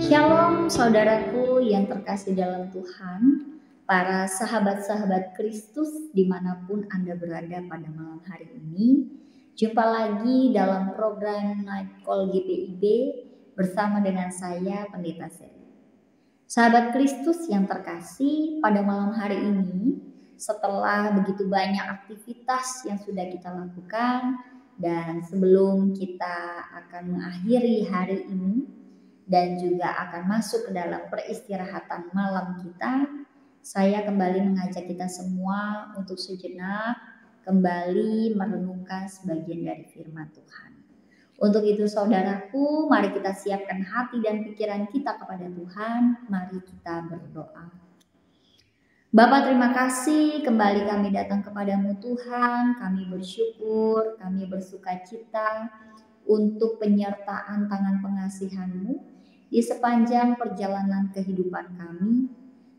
Shalom saudaraku yang terkasih dalam Tuhan, para sahabat-sahabat Kristus dimanapun Anda berada pada malam hari ini. Jumpa lagi dalam program Night Call GPIB bersama dengan saya Pendeta Seri. Sahabat Kristus yang terkasih, pada malam hari ini setelah begitu banyak aktivitas yang sudah kita lakukan dan sebelum kita akan mengakhiri hari ini dan juga akan masuk ke dalam peristirahatan malam kita, saya kembali mengajak kita semua untuk sejenak kembali merenungkan sebagian dari firman Tuhan. Untuk itu saudaraku, mari kita siapkan hati dan pikiran kita kepada Tuhan. Mari kita berdoa. Bapa, terima kasih kembali kami datang kepadamu Tuhan. Kami bersyukur, kami bersukacita untuk penyertaan tangan pengasihan-Mu di sepanjang perjalanan kehidupan kami,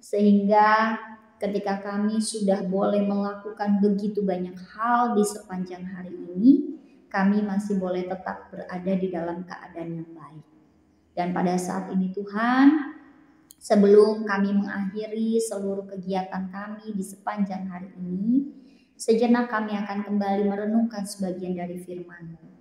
sehingga ketika kami sudah boleh melakukan begitu banyak hal di sepanjang hari ini, kami masih boleh tetap berada di dalam keadaan yang baik. Dan pada saat ini Tuhan, sebelum kami mengakhiri seluruh kegiatan kami di sepanjang hari ini, sejenak kami akan kembali merenungkan sebagian dari firman-Mu.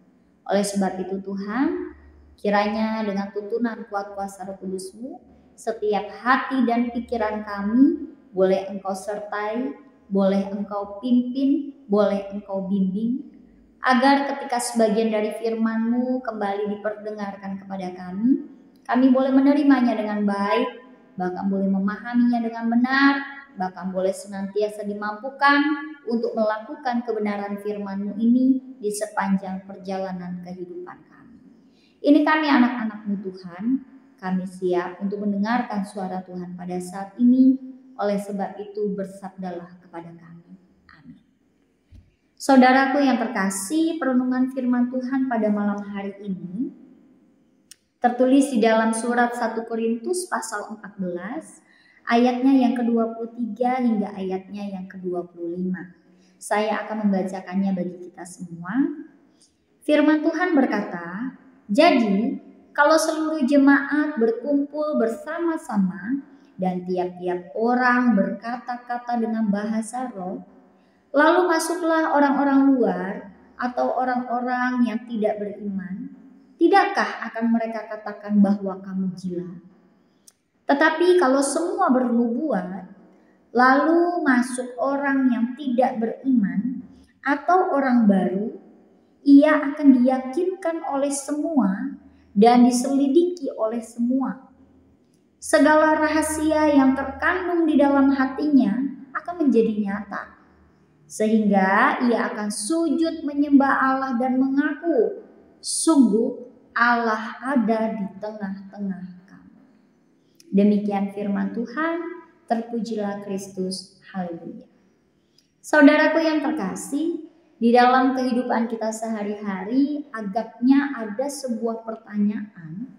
Oleh sebab itu Tuhan, kiranya dengan tuntunan kuat kuasa Roh Kudus-Mu, setiap hati dan pikiran kami boleh Engkau sertai, boleh Engkau pimpin, boleh Engkau bimbing, agar ketika sebagian dari firman-Mu kembali diperdengarkan kepada kami boleh menerimanya dengan baik, bahkan boleh memahaminya dengan benar, bahkan boleh senantiasa dimampukan untuk melakukan kebenaran firman-Mu ini di sepanjang perjalanan kehidupan kami. Ini kami anak-anak-Mu Tuhan, kami siap untuk mendengarkan suara Tuhan pada saat ini. Oleh sebab itu bersabdalah kepada kami. Amin. Saudaraku yang terkasih, perenungan firman Tuhan pada malam hari ini tertulis di dalam surat 1 Korintus pasal 14, ayatnya yang ke-23 hingga ayatnya yang ke-25. Saya akan membacakannya bagi kita semua. Firman Tuhan berkata, "Jadi, kalau seluruh jemaat berkumpul bersama-sama dan tiap-tiap orang berkata-kata dengan bahasa roh, lalu masuklah orang-orang luar atau orang-orang yang tidak beriman, tidakkah akan mereka katakan bahwa kamu gila? Tetapi kalau semua bernubuat, lalu masuk orang yang tidak beriman atau orang baru, ia akan diyakinkan oleh semua dan diselidiki oleh semua. Segala rahasia yang terkandung di dalam hatinya akan menjadi nyata, sehingga ia akan sujud menyembah Allah dan mengaku, sungguh Allah ada di tengah-tengah kamu." Demikian firman Tuhan, terpujilah Kristus, haleluya. Saudaraku yang terkasih, di dalam kehidupan kita sehari-hari agaknya ada sebuah pertanyaan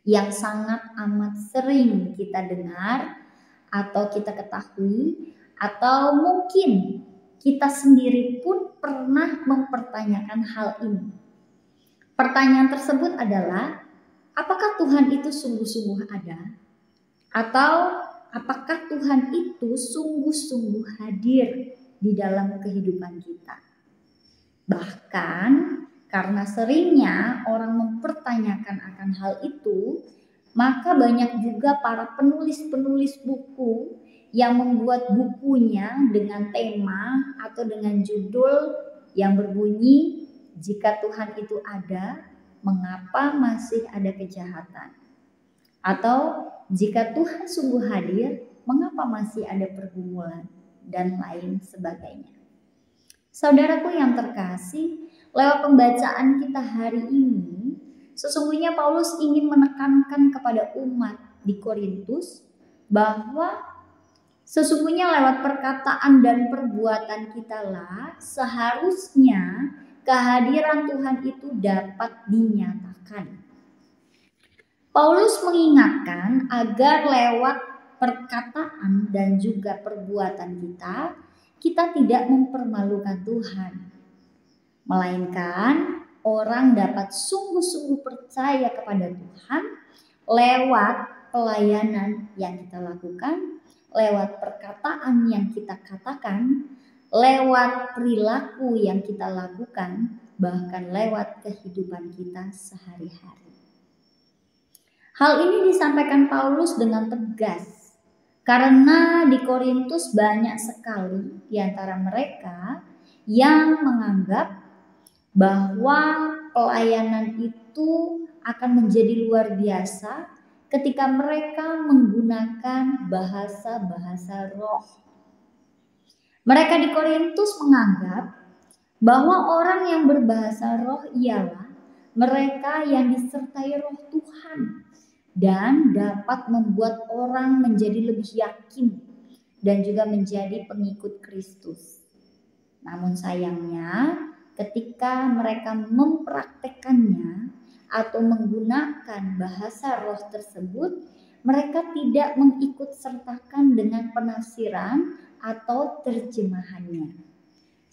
yang sangat amat sering kita dengar atau kita ketahui, atau mungkin kita sendiri pun pernah mempertanyakan hal ini. Pertanyaan tersebut adalah, apakah Tuhan itu sungguh-sungguh ada? Atau apakah Tuhan itu sungguh-sungguh hadir di dalam kehidupan kita? Bahkan karena seringnya orang mempertanyakan akan hal itu, maka banyak juga para penulis-penulis buku yang membuat bukunya dengan tema atau dengan judul yang berbunyi, "Jika Tuhan itu ada, mengapa masih ada kejahatan?" Atau "Jika Tuhan sungguh hadir, mengapa masih ada pergumulan?" dan lain sebagainya. Saudaraku yang terkasih, lewat pembacaan kita hari ini, sesungguhnya Paulus ingin menekankan kepada umat di Korintus bahwa sesungguhnya lewat perkataan dan perbuatan kitalah seharusnya kehadiran Tuhan itu dapat dinyatakan. Paulus mengingatkan agar lewat perkataan dan juga perbuatan kita tidak mempermalukan Tuhan, melainkan orang dapat sungguh-sungguh percaya kepada Tuhan lewat pelayanan yang kita lakukan, lewat perkataan yang kita katakan, lewat perilaku yang kita lakukan, bahkan lewat kehidupan kita sehari-hari. Hal ini disampaikan Paulus dengan tegas karena di Korintus banyak sekali di antara mereka yang menganggap bahwa pelayanan itu akan menjadi luar biasa ketika mereka menggunakan bahasa-bahasa roh. Mereka di Korintus menganggap bahwa orang yang berbahasa roh ialah mereka yang disertai roh Tuhan dan dapat membuat orang menjadi lebih yakin dan juga menjadi pengikut Kristus. Namun sayangnya, ketika mereka mempraktekkannya atau menggunakan bahasa roh tersebut, mereka tidak mengikut sertakan dengan penafsiran atau terjemahannya.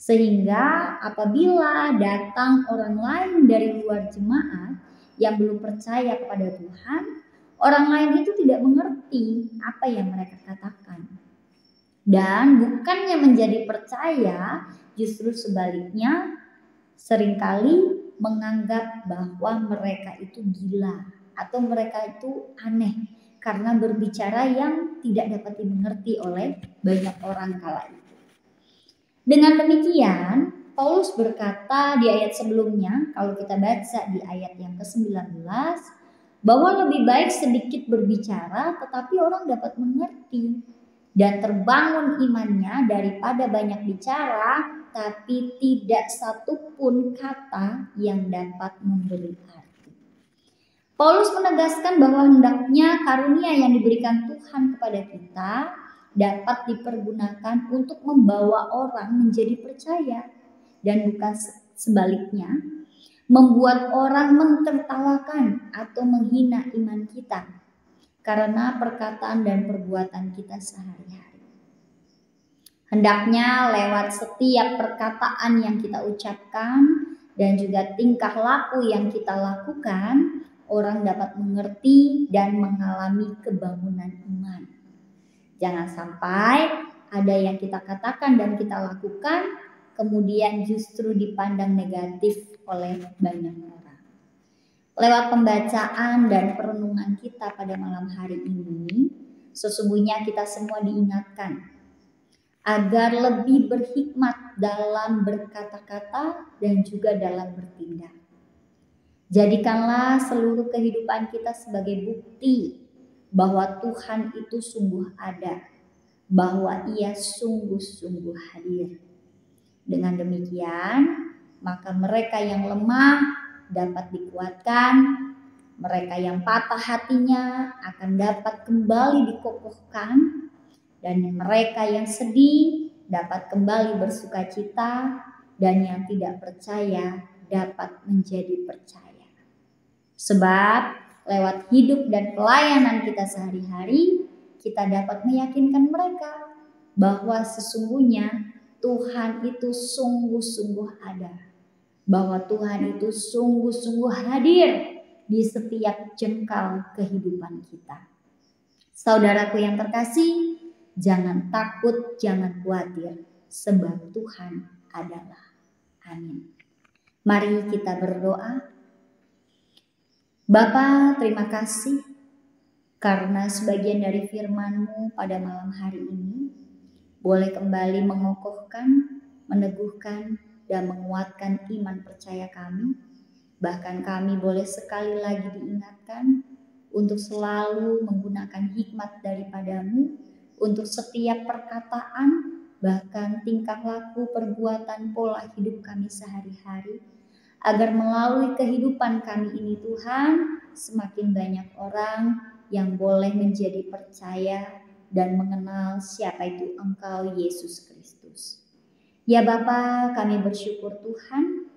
Sehingga apabila datang orang lain dari luar jemaat yang belum percaya kepada Tuhan, orang lain itu tidak mengerti apa yang mereka katakan. Dan bukannya menjadi percaya, justru sebaliknya seringkali menganggap bahwa mereka itu gila atau mereka itu aneh karena berbicara yang tidak dapat dimengerti oleh banyak orang kala itu. Dengan demikian, Paulus berkata di ayat sebelumnya, kalau kita baca di ayat yang ke-19, bahwa lebih baik sedikit berbicara tetapi orang dapat mengerti dan terbangun imannya daripada banyak bicara tapi tidak satupun kata yang dapat memberi arti. Paulus menegaskan bahwa hendaknya karunia yang diberikan Tuhan kepada kita dapat dipergunakan untuk membawa orang menjadi percaya dan bukan sebaliknya membuat orang mentertawakan atau menghina iman kita karena perkataan dan perbuatan kita sehari-hari. Hendaknya lewat setiap perkataan yang kita ucapkan dan juga tingkah laku yang kita lakukan, orang dapat mengerti dan mengalami kebangunan iman. Jangan sampai ada yang kita katakan dan kita lakukan kemudian justru dipandang negatif oleh banyak orang. Lewat pembacaan dan perenungan kita pada malam hari ini, sesungguhnya kita semua diingatkan agar lebih berhikmat dalam berkata-kata dan juga dalam bertindak. Jadikanlah seluruh kehidupan kita sebagai bukti bahwa Tuhan itu sungguh ada, bahwa Ia sungguh-sungguh hadir. Dengan demikian, maka mereka yang lemah dapat dikuatkan, mereka yang patah hatinya akan dapat kembali dikokohkan, dan mereka yang sedih dapat kembali bersukacita, dan yang tidak percaya dapat menjadi percaya. Sebab lewat hidup dan pelayanan kita sehari-hari, kita dapat meyakinkan mereka bahwa sesungguhnya Tuhan itu sungguh-sungguh ada. Bahwa Tuhan itu sungguh-sungguh hadir di setiap jengkal kehidupan kita. Saudaraku yang terkasih, jangan takut, jangan khawatir, sebab Tuhan adalah. Amin. Mari kita berdoa. Bapa, terima kasih karena sebagian dari firman-Mu pada malam hari ini boleh kembali mengokohkan, meneguhkan, dan menguatkan iman percaya kami. Bahkan kami boleh sekali lagi diingatkan untuk selalu menggunakan hikmat daripada-Mu untuk setiap perkataan, bahkan tingkah laku, perbuatan, pola hidup kami sehari-hari. Agar melalui kehidupan kami ini Tuhan, semakin banyak orang yang boleh menjadi percaya dan mengenal siapa itu Engkau Yesus Kristus. Ya Bapa, kami bersyukur Tuhan,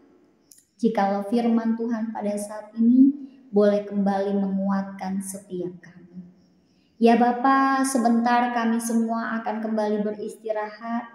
jikalau firman Tuhan pada saat ini boleh kembali menguatkan setiap kami. Ya Bapa, sebentar kami semua akan kembali beristirahat.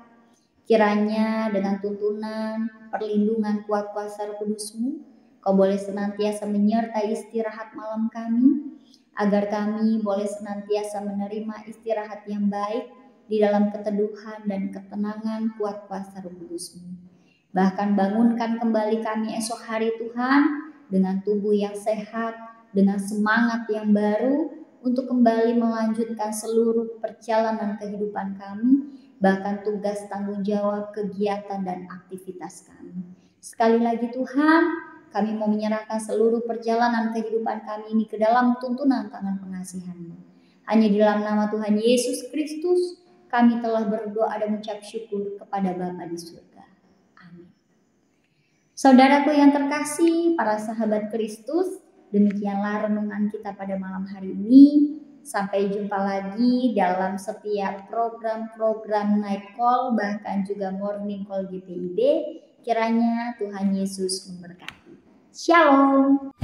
Kiranya dengan tuntunan, perlindungan kuat kuasa Roh Kudus-Mu, Kau boleh senantiasa menyertai istirahat malam kami. agar kami boleh senantiasa menerima istirahat yang baik di dalam keteduhan dan ketenangan kuat kuasa Roh Kudus-Mu. Bahkan bangunkan kembali kami esok hari Tuhan dengan tubuh yang sehat, dengan semangat yang baru untuk kembali melanjutkan seluruh perjalanan kehidupan kami, bahkan tugas tanggung jawab, kegiatan dan aktivitas kami. Sekali lagi Tuhan, kami mau menyerahkan seluruh perjalanan kehidupan kami ini ke dalam tuntunan tangan pengasihan-Mu. Hanya di dalam nama Tuhan Yesus Kristus, kami telah berdoa dan mengucap syukur kepada Bapa di surga. Saudaraku yang terkasih, para sahabat Kristus, demikianlah renungan kita pada malam hari ini. Sampai jumpa lagi dalam setiap program-program night call, bahkan juga morning call GPIB. Kiranya Tuhan Yesus memberkati. Shalom.